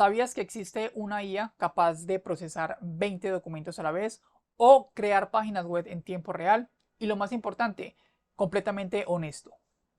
¿Sabías que existe una IA capaz de procesar 20 documentos a la vez o crear páginas web en tiempo real? Y lo más importante, completamente honesto.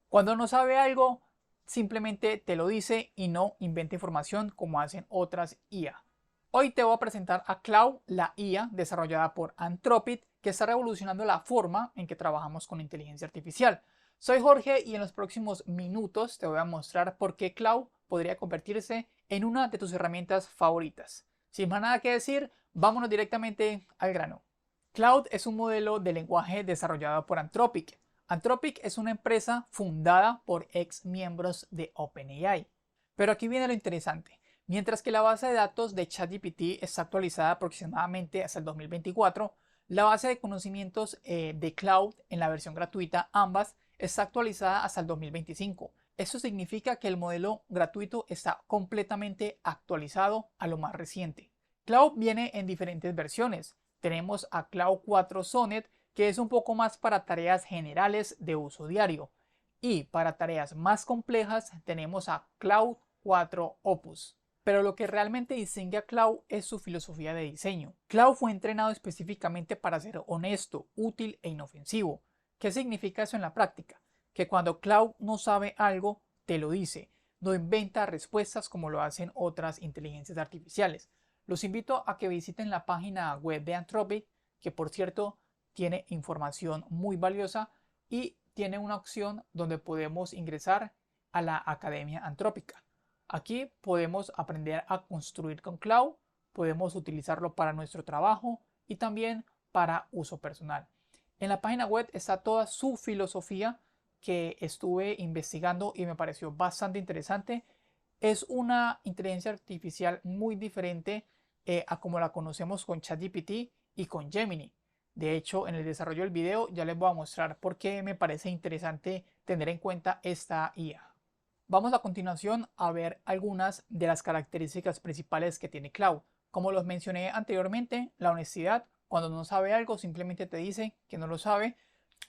Cuando no sabe algo, simplemente te lo dice y no inventa información como hacen otras IA. Hoy te voy a presentar a Claude, la IA desarrollada por Anthropic, que está revolucionando la forma en que trabajamos con inteligencia artificial. Soy Jorge y en los próximos minutos te voy a mostrar por qué Claude podría convertirse en una de tus herramientas favoritas. Sin más nada que decir, vámonos directamente al grano. Claude es un modelo de lenguaje desarrollado por Anthropic. Anthropic es una empresa fundada por ex miembros de OpenAI. Pero aquí viene lo interesante. Mientras que la base de datos de ChatGPT está actualizada aproximadamente hasta el 2024, la base de conocimientos de Claude en la versión gratuita, ambas, está actualizada hasta el 2025. Eso significa que el modelo gratuito está completamente actualizado a lo más reciente. Claude viene en diferentes versiones. Tenemos a Claude 4 Sonnet, que es un poco más para tareas generales de uso diario. Y para tareas más complejas tenemos a Claude 4 Opus. Pero lo que realmente distingue a Claude es su filosofía de diseño. Claude fue entrenado específicamente para ser honesto, útil e inofensivo. ¿Qué significa eso en la práctica? Que cuando Claude no sabe algo, te lo dice. No inventa respuestas como lo hacen otras inteligencias artificiales. Los invito a que visiten la página web de Anthropic, que por cierto tiene información muy valiosa y tiene una opción donde podemos ingresar a la Academia Antrópica. Aquí podemos aprender a construir con Claude, podemos utilizarlo para nuestro trabajo y también para uso personal. En la página web está toda su filosofía que estuve investigando y me pareció bastante interesante. Es una inteligencia artificial muy diferente a como la conocemos con ChatGPT y con Gemini. De hecho, en el desarrollo del video ya les voy a mostrar por qué me parece interesante tener en cuenta esta IA. Vamos a continuación a ver algunas de las características principales que tiene Claude. Como los mencioné anteriormente, la honestidad. Cuando no sabe algo, simplemente te dice que no lo sabe.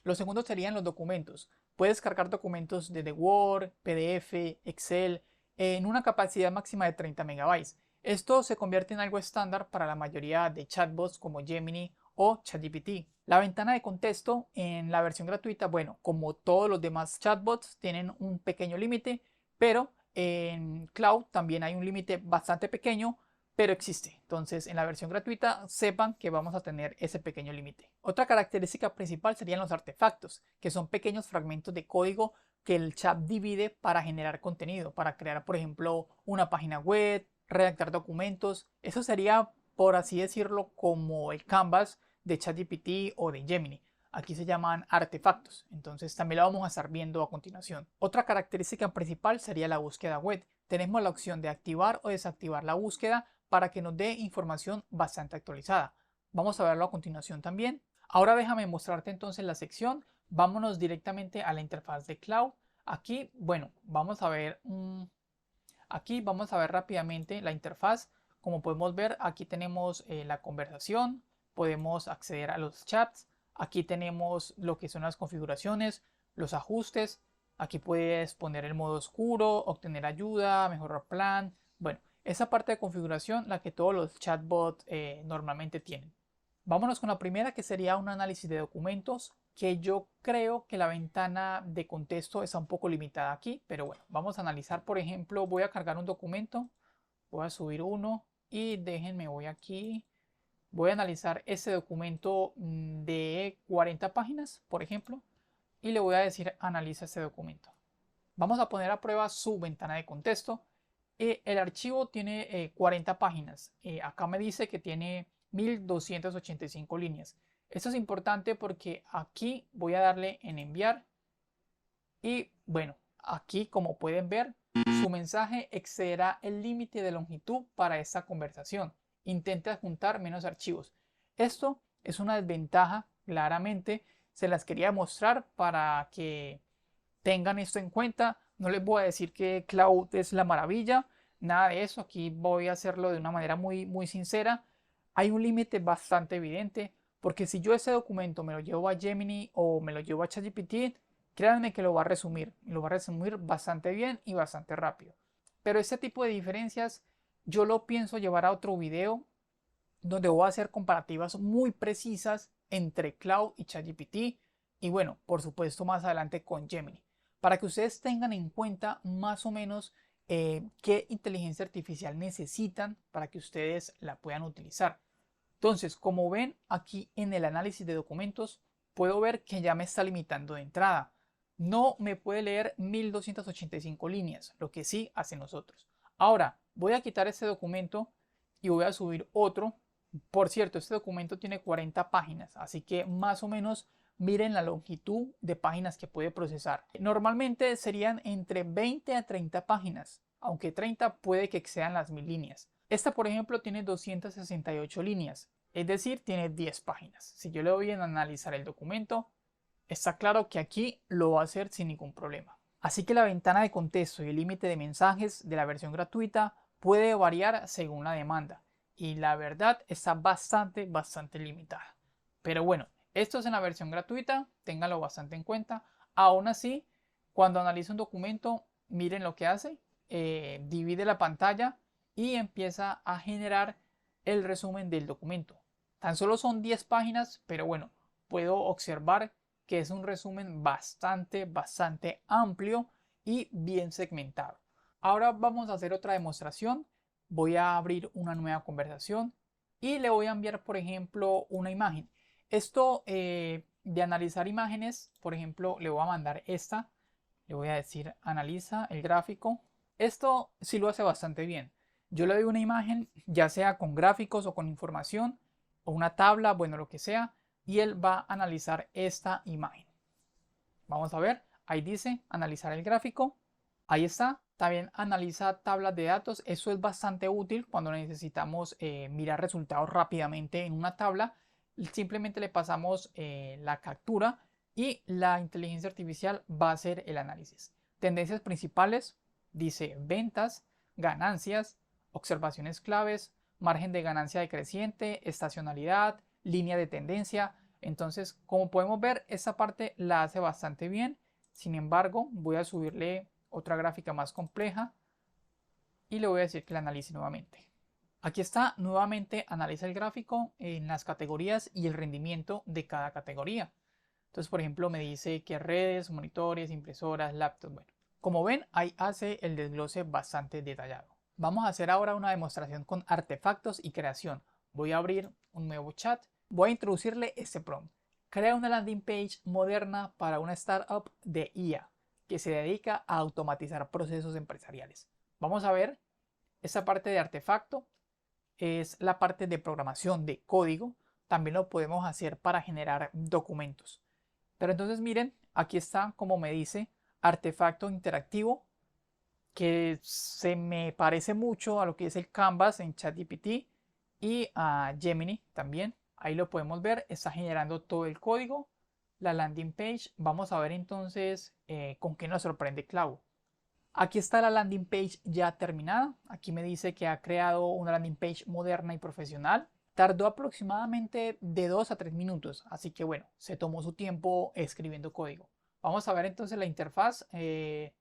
Los segundos serían los documentos. Puedes cargar documentos desde Word, PDF, Excel, en una capacidad máxima de 30 megabytes. Esto se convierte en algo estándar para la mayoría de chatbots como Gemini o ChatGPT. La ventana de contexto en la versión gratuita, bueno, como todos los demás chatbots, tienen un pequeño límite, pero en Cloud también hay un límite bastante pequeño, pero existe. Entonces, en la versión gratuita, sepan que vamos a tener ese pequeño límite. Otra característica principal serían los artefactos, que son pequeños fragmentos de código que el chat divide para generar contenido, para crear, por ejemplo, una página web, redactar documentos. Eso sería, por así decirlo, como el Canvas de ChatGPT o de Gemini. Aquí se llaman artefactos, entonces también lo vamos a estar viendo a continuación. Otra característica principal sería la búsqueda web. Tenemos la opción de activar o desactivar la búsqueda para que nos dé información bastante actualizada. Vamos a verlo a continuación también. Ahora déjame mostrarte entonces la sección. Vámonos directamente a la interfaz de Claude. Aquí, bueno, vamos a ver rápidamente la interfaz. Como podemos ver, aquí tenemos la conversación, podemos acceder a los chats, aquí tenemos lo que son las configuraciones, los ajustes, aquí puedes poner el modo oscuro, obtener ayuda, mejorar plan, bueno, esa parte de configuración la que todos los chatbots normalmente tienen. Vámonos con la primera, que sería un análisis de documentos, que yo creo que la ventana de contexto está un poco limitada aquí, pero bueno, vamos a analizar. Por ejemplo, voy a cargar un documento, voy a subir uno y déjenme, voy aquí, voy a analizar ese documento de 40 páginas, por ejemplo, y le voy a decir analiza este documento. Vamos a poner a prueba su ventana de contexto. El archivo tiene 40 páginas. Acá me dice que tiene 1285 líneas. Esto es importante porque aquí voy a darle en enviar y bueno, aquí como pueden ver, su mensaje excederá el límite de longitud para esta conversación. Intente adjuntar menos archivos. Esto es una desventaja, claramente. Se las quería mostrar para que tengan esto en cuenta. No les voy a decir que Cloud es la maravilla, nada de eso. Aquí voy a hacerlo de una manera muy sincera. Hay un límite bastante evidente, porque si yo ese documento me lo llevo a Gemini o me lo llevo a ChatGPT, créanme que lo va a resumir bastante bien y bastante rápido. Pero este tipo de diferencias yo lo pienso llevar a otro video donde voy a hacer comparativas muy precisas entre Claude y ChatGPT y bueno, por supuesto más adelante con Gemini, para que ustedes tengan en cuenta más o menos qué inteligencia artificial necesitan para que ustedes la puedan utilizar. Entonces, como ven aquí en el análisis de documentos, puedo ver que ya me está limitando de entrada. No me puede leer 1285 líneas, lo que sí hace nosotros. Ahora, voy a quitar este documento y voy a subir otro. Por cierto, este documento tiene 40 páginas, así que más o menos miren la longitud de páginas que puede procesar. Normalmente serían entre 20 a 30 páginas, aunque 30 puede que excedan las 1000 líneas. Esta, por ejemplo, tiene 268 líneas, es decir, tiene 10 páginas. Si yo le doy en analizar el documento, está claro que aquí lo va a hacer sin ningún problema. Así que la ventana de contexto y el límite de mensajes de la versión gratuita puede variar según la demanda. Y la verdad está bastante limitada. Pero bueno, esto es en la versión gratuita, ténganlo bastante en cuenta. Aún así, cuando analiza un documento, miren lo que hace. Divide la pantalla y empieza a generar el resumen del documento. Tan solo son 10 páginas, pero bueno, puedo observar que es un resumen bastante amplio y bien segmentado. Ahora vamos a hacer otra demostración. Voy a abrir una nueva conversación y le voy a enviar, por ejemplo, una imagen. Esto de analizar imágenes, por ejemplo, le voy a mandar esta. Le voy a decir analiza el gráfico. Esto sí lo hace bastante bien. Yo le doy una imagen, ya sea con gráficos o con información, o una tabla, bueno, lo que sea, y él va a analizar esta imagen. Vamos a ver, ahí dice analizar el gráfico. Ahí está, también analiza tablas de datos. Eso es bastante útil cuando necesitamos mirar resultados rápidamente en una tabla. Simplemente le pasamos la captura y la inteligencia artificial va a hacer el análisis. Tendencias principales, dice ventas, ganancias, observaciones claves, margen de ganancia decreciente, estacionalidad, línea de tendencia. Entonces, como podemos ver, esta parte la hace bastante bien. Sin embargo, voy a subirle otra gráfica más compleja y le voy a decir que la analice nuevamente. Aquí está, nuevamente analiza el gráfico en las categorías y el rendimiento de cada categoría. Entonces, por ejemplo, me dice que redes, monitores, impresoras, laptops. Bueno, como ven, ahí hace el desglose bastante detallado. Vamos a hacer ahora una demostración con artefactos y creación. Voy a abrir un nuevo chat. Voy a introducirle este prompt. Crea una landing page moderna para una startup de IA que se dedica a automatizar procesos empresariales. Vamos a ver, esta parte de artefacto es la parte de programación de código. También lo podemos hacer para generar documentos. Pero entonces miren, aquí está como me dice artefacto interactivo, que se me parece mucho a lo que es el Canvas en ChatGPT y a Gemini también. Ahí lo podemos ver, está generando todo el código, la landing page. Vamos a ver entonces con qué nos sorprende Clau. Aquí está la landing page ya terminada. Aquí me dice que ha creado una landing page moderna y profesional. Tardó aproximadamente de 2 a 3 minutos, así que bueno, se tomó su tiempo escribiendo código. Vamos a ver entonces la interfaz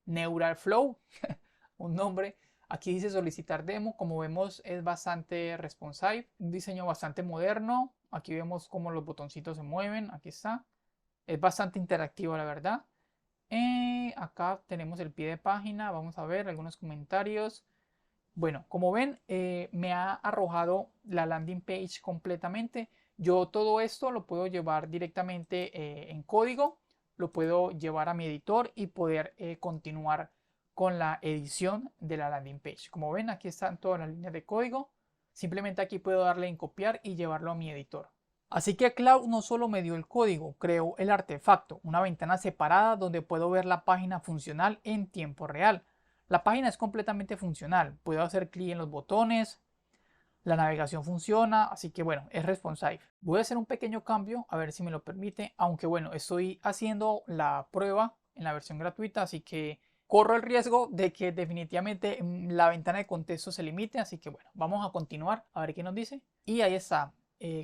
Neural Flow, un nombre. Aquí dice solicitar demo, como vemos es bastante responsive, un diseño bastante moderno. Aquí vemos cómo los botoncitos se mueven, aquí está. Es bastante interactivo la verdad. Acá tenemos el pie de página, vamos a ver algunos comentarios. Bueno, como ven, me ha arrojado la landing page completamente. Yo todo esto lo puedo llevar directamente en código, lo puedo llevar a mi editor y poder continuar con la edición de la landing page. Como ven, aquí están todas las líneas de código. Simplemente aquí puedo darle en copiar y llevarlo a mi editor. Así que Cloud no solo me dio el código, creó el artefacto, una ventana separada donde puedo ver la página funcional en tiempo real. La página es completamente funcional, puedo hacer clic en los botones, la navegación funciona, así que bueno, es responsive. Voy a hacer un pequeño cambio, a ver si me lo permite, aunque bueno, estoy haciendo la prueba en la versión gratuita, así que corro el riesgo de que definitivamente la ventana de contexto se limite, así que bueno, vamos a continuar a ver qué nos dice. Y ahí está,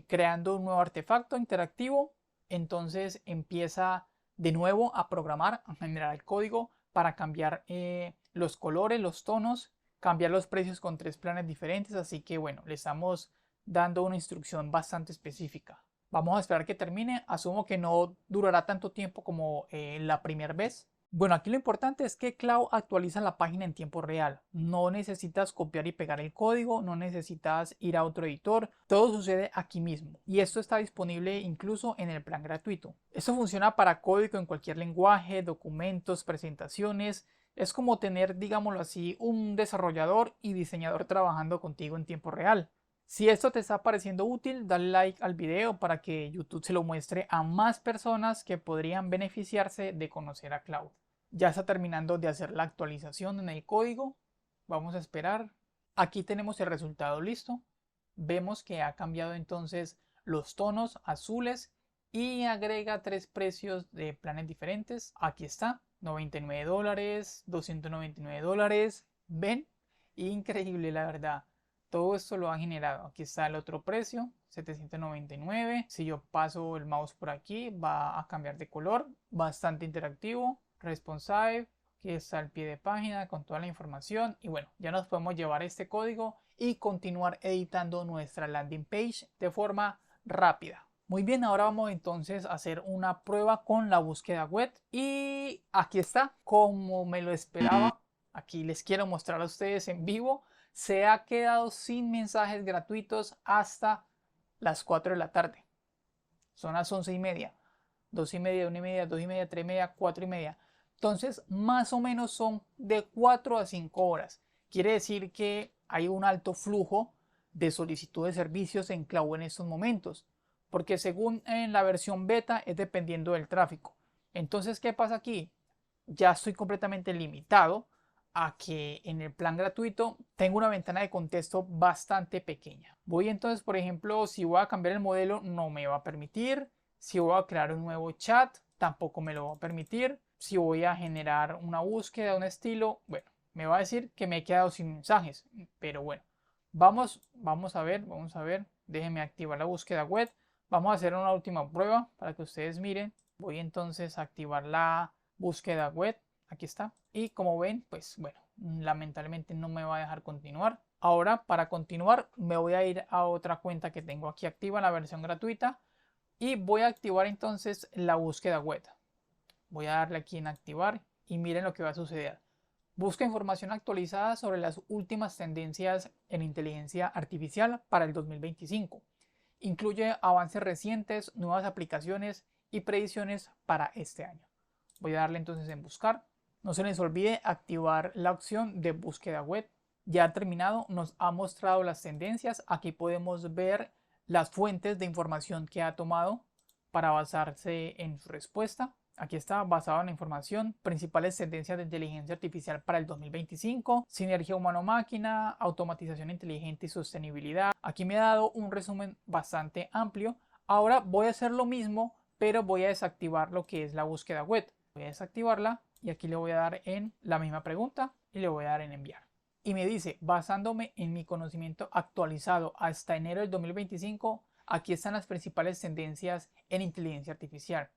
creando un nuevo artefacto interactivo, entonces empieza de nuevo a programar, a generar el código para cambiar los colores, los tonos cambiar los precios con 3 planes diferentes, así que bueno, le estamos dando una instrucción bastante específica. Vamos a esperar que termine, asumo que no durará tanto tiempo como la primera vez. Bueno, aquí lo importante es que Cloud actualiza la página en tiempo real. No necesitas copiar y pegar el código, no necesitas ir a otro editor, todo sucede aquí mismo. Y esto está disponible incluso en el plan gratuito. Esto funciona para código en cualquier lenguaje, documentos, presentaciones. Es como tener, digámoslo así, un desarrollador y diseñador trabajando contigo en tiempo real. Si esto te está pareciendo útil, dale like al video para que YouTube se lo muestre a más personas que podrían beneficiarse de conocer a Cloud. Ya está terminando de hacer la actualización en el código. Vamos a esperar. Aquí tenemos el resultado listo. Vemos que ha cambiado entonces los tonos azules y agrega 3 precios de planes diferentes. Aquí está, $99, $299. ¿Ven? Increíble, la verdad. Todo esto lo ha generado. Aquí está el otro precio, 799. Si yo paso el mouse por aquí, va a cambiar de color. Bastante interactivo, responsive. Aquí está el pie de página con toda la información. Y bueno, ya nos podemos llevar este código y continuar editando nuestra landing page de forma rápida. Muy bien, ahora vamos entonces a hacer una prueba con la búsqueda web. Y aquí está, como me lo esperaba. Aquí les quiero mostrar a ustedes en vivo. Se ha quedado sin mensajes gratuitos hasta las 4 de la tarde. Son las 11:30, 2:30, 1:30, 2:30, 3:30, 4:30. Entonces, más o menos son de 4 a 5 horas. Quiere decir que hay un alto flujo de solicitud de servicios en Cloud en estos momentos. Porque según en la versión beta es dependiendo del tráfico. Entonces, ¿qué pasa aquí? Ya estoy completamente limitado a que en el plan gratuito tengo una ventana de contexto bastante pequeña. Voy entonces, por ejemplo, si voy a cambiar el modelo, no me va a permitir. Si voy a crear un nuevo chat, tampoco me lo va a permitir. Si voy a generar una búsqueda, un estilo, bueno, me va a decir que me he quedado sin mensajes. Pero bueno, vamos a ver. Déjenme activar la búsqueda web. Vamos a hacer una última prueba para que ustedes miren. Voy entonces a activar la búsqueda web. Aquí está. Y como ven, pues bueno, lamentablemente no me va a dejar continuar. Ahora, para continuar, me voy a ir a otra cuenta que tengo aquí activa, la versión gratuita. Y voy a activar entonces la búsqueda web. Voy a darle aquí en activar y miren lo que va a suceder. Busca información actualizada sobre las últimas tendencias en inteligencia artificial para el 2025. Incluye avances recientes, nuevas aplicaciones y predicciones para este año. Voy a darle entonces en buscar. No se les olvide activar la opción de búsqueda web. Ya terminado, nos ha mostrado las tendencias. Aquí podemos ver las fuentes de información que ha tomado para basarse en su respuesta. Aquí está, basado en la información, principales tendencias de inteligencia artificial para el 2025, sinergia humano-máquina, automatización inteligente y sostenibilidad. Aquí me ha dado un resumen bastante amplio. Ahora voy a hacer lo mismo, pero voy a desactivar lo que es la búsqueda web. Voy a desactivarla y aquí le voy a dar en la misma pregunta y le voy a dar en enviar. Y me dice, basándome en mi conocimiento actualizado hasta enero del 2025, aquí están las principales tendencias en inteligencia artificial.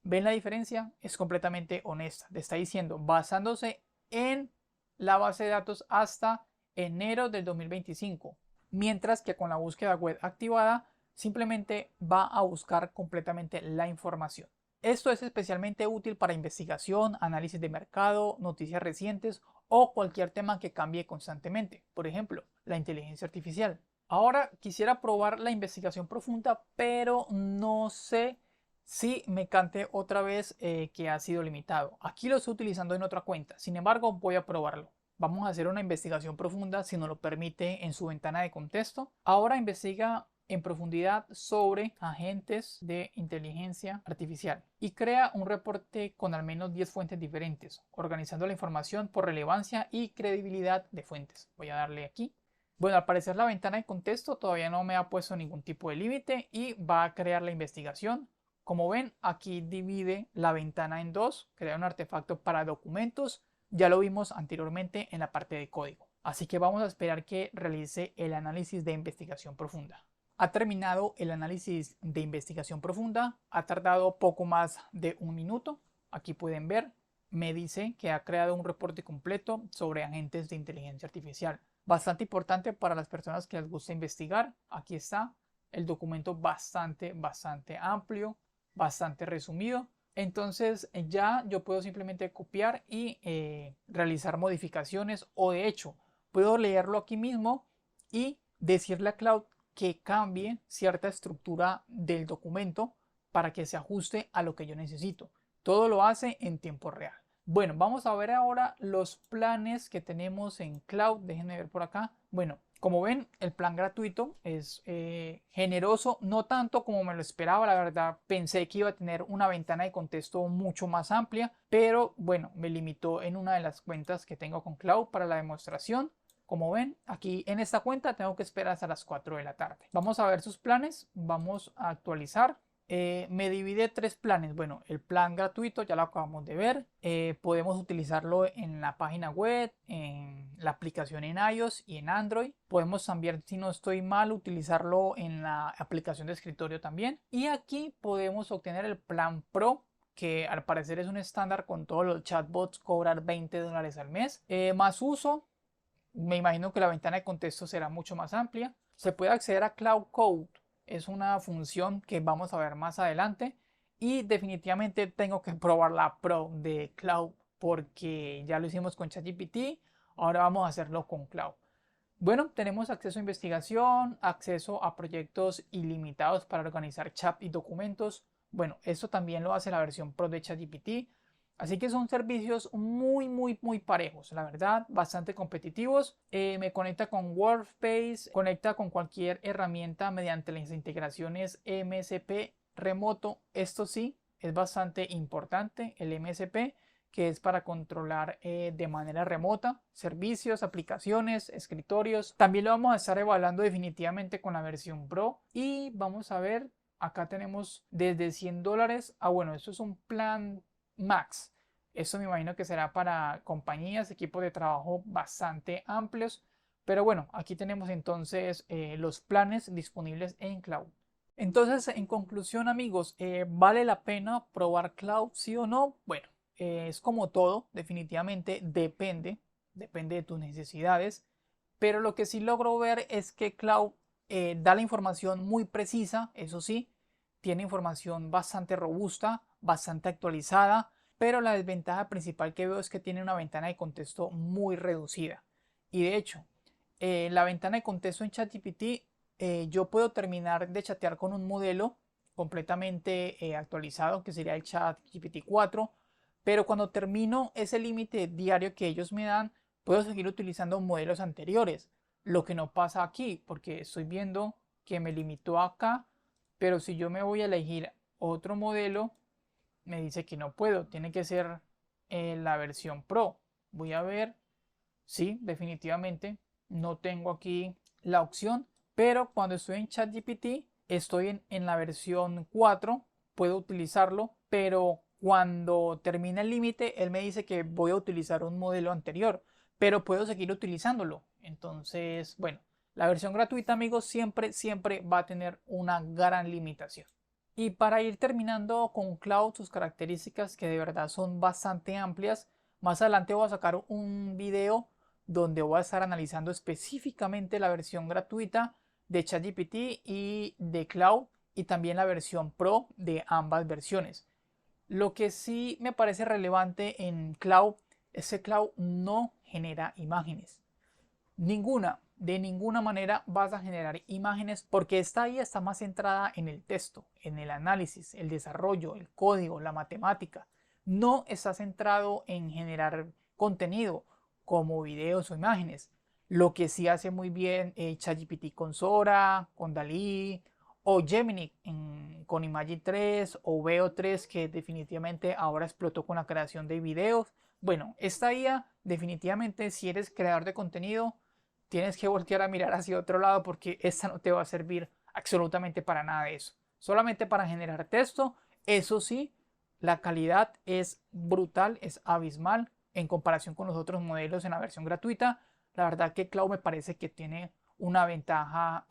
¿Ven la diferencia? Es completamente honesta. Te está diciendo, basándose en la base de datos hasta enero del 2025. Mientras que con la búsqueda web activada, simplemente va a buscar completamente la información. Esto es especialmente útil para investigación, análisis de mercado, noticias recientes o cualquier tema que cambie constantemente. Por ejemplo, la inteligencia artificial. Ahora quisiera probar la investigación profunda, pero no sé si me cante otra vez que ha sido limitado. Aquí lo estoy utilizando en otra cuenta, sin embargo voy a probarlo. Vamos a hacer una investigación profunda si nos lo permite en su ventana de contexto. Ahora investiga en profundidad sobre agentes de inteligencia artificial y crea un reporte con al menos 10 fuentes diferentes, organizando la información por relevancia y credibilidad de fuentes. Voy a darle aquí. Bueno, al parecer la ventana de contexto todavía no me ha puesto ningún tipo de límite y va a crear la investigación. Como ven, aquí divide la ventana en dos, crea un artefacto para documentos. Ya lo vimos anteriormente en la parte de código. Así que vamos a esperar que realice el análisis de investigación profunda. Ha terminado el análisis de investigación profunda. Ha tardado poco más de un minuto. Aquí pueden ver. me dice que ha creado un reporte completo sobre agentes de inteligencia artificial. Bastante importante para las personas que les gusta investigar. Aquí está el documento bastante amplio, bastante resumido. Entonces ya yo puedo simplemente copiar y realizar modificaciones, o de hecho puedo leerlo aquí mismo y decirle a Claude que cambie cierta estructura del documento para que se ajuste a lo que yo necesito. Todo lo hace en tiempo real. Bueno, vamos a ver ahora los planes que tenemos en Claude. Déjenme ver por acá. Bueno, como ven, el plan gratuito es generoso, no tanto como me lo esperaba. La verdad, pensé que iba a tener una ventana de contexto mucho más amplia, pero bueno, me limitó en una de las cuentas que tengo con Claude para la demostración. Como ven, aquí en esta cuenta tengo que esperar hasta las 4 de la tarde. Vamos a ver sus planes, vamos a actualizar. Me divide 3 planes. Bueno, el plan gratuito ya lo acabamos de ver. Podemos utilizarlo en la página web, en la aplicación en iOS y en Android. Podemos también, si no estoy mal, utilizarlo en la aplicación de escritorio también. Y aquí podemos obtener el plan Pro, que al parecer es un estándar con todos los chatbots, cobrar $20 al mes. Más uso, me imagino que la ventana de contexto será mucho más amplia. Se puede acceder a Cloud Code. Es una función que vamos a ver más adelante. Y definitivamente tengo que probar la Pro de Cloud porque ya lo hicimos con ChatGPT. Ahora vamos a hacerlo con Cloud. Bueno, tenemos acceso a investigación, acceso a proyectos ilimitados para organizar chat y documentos. Bueno, esto también lo hace la versión Pro de ChatGPT. Así que son servicios muy parejos, la verdad, bastante competitivos. Me conecta con Workspace, conecta con cualquier herramienta mediante las integraciones MSP remoto. Esto sí, es bastante importante, el MSP, que es para controlar de manera remota servicios, aplicaciones, escritorios. También lo vamos a estar evaluando definitivamente con la versión Pro. Y vamos a ver, acá tenemos desde $100. Bueno, esto es un plan Max. Esto me imagino que será para compañías, equipos de trabajo bastante amplios. Pero bueno, aquí tenemos entonces los planes disponibles en Cloud. Entonces, en conclusión, amigos, ¿vale la pena probar Cloud, sí o no? Bueno, es como todo, definitivamente depende de tus necesidades. Pero lo que sí logro ver es que Cloud da la información muy precisa, eso sí, tiene información bastante robusta, bastante actualizada, pero la desventaja principal que veo es que tiene una ventana de contexto muy reducida. Y de hecho, la ventana de contexto en ChatGPT, yo puedo terminar de chatear con un modelo completamente actualizado, que sería el ChatGPT 4, pero cuando termino ese límite diario que ellos me dan, puedo seguir utilizando modelos anteriores, lo que no pasa aquí, porque estoy viendo que me limitó acá, pero si yo me voy a elegir otro modelo, me dice que no puedo, tiene que ser la versión Pro. Voy a ver, sí, definitivamente no tengo aquí la opción, pero cuando estoy en ChatGPT, estoy en la versión 4, puedo utilizarlo, pero cuando termina el límite, él me dice que voy a utilizar un modelo anterior, pero puedo seguir utilizándolo. Entonces, bueno, la versión gratuita, amigos, siempre va a tener una gran limitación. Y para ir terminando con Cloud, sus características que de verdad son bastante amplias, más adelante voy a sacar un video donde voy a estar analizando específicamente la versión gratuita de ChatGPT y de Cloud, y también la versión Pro de ambas versiones. Lo que sí me parece relevante en Cloud es que Cloud no genera imágenes. De ninguna manera vas a generar imágenes, porque esta IA está más centrada en el texto, en el análisis, el desarrollo, el código, la matemática. No está centrado en generar contenido como videos o imágenes. Lo que sí hace muy bien ChatGPT con Sora, con DALL-E o Gemini con Imagen 3 o Veo 3, que definitivamente ahora explotó con la creación de videos. Bueno, esta IA definitivamente, si eres creador de contenido, tienes que voltear a mirar hacia otro lado, porque esta no te va a servir absolutamente para nada de eso. Solamente para generar texto. Eso sí, la calidad es brutal, es abismal en comparación con los otros modelos en la versión gratuita. La verdad que Cloud me parece que tiene una ventaja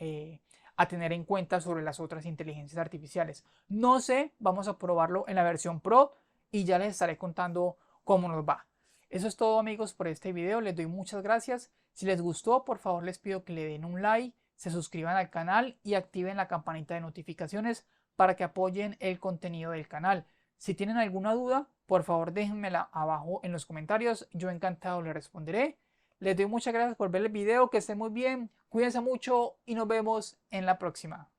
a tener en cuenta sobre las otras inteligencias artificiales. No sé, vamos a probarlo en la versión Pro y ya les estaré contando cómo nos va. Eso es todo, amigos, por este video. Les doy muchas gracias. Si les gustó, por favor les pido que le den un like, se suscriban al canal y activen la campanita de notificaciones para que apoyen el contenido del canal. Si tienen alguna duda, por favor déjenmela abajo en los comentarios. Yo encantado les responderé. Les doy muchas gracias por ver el video. Que estén muy bien. Cuídense mucho y nos vemos en la próxima.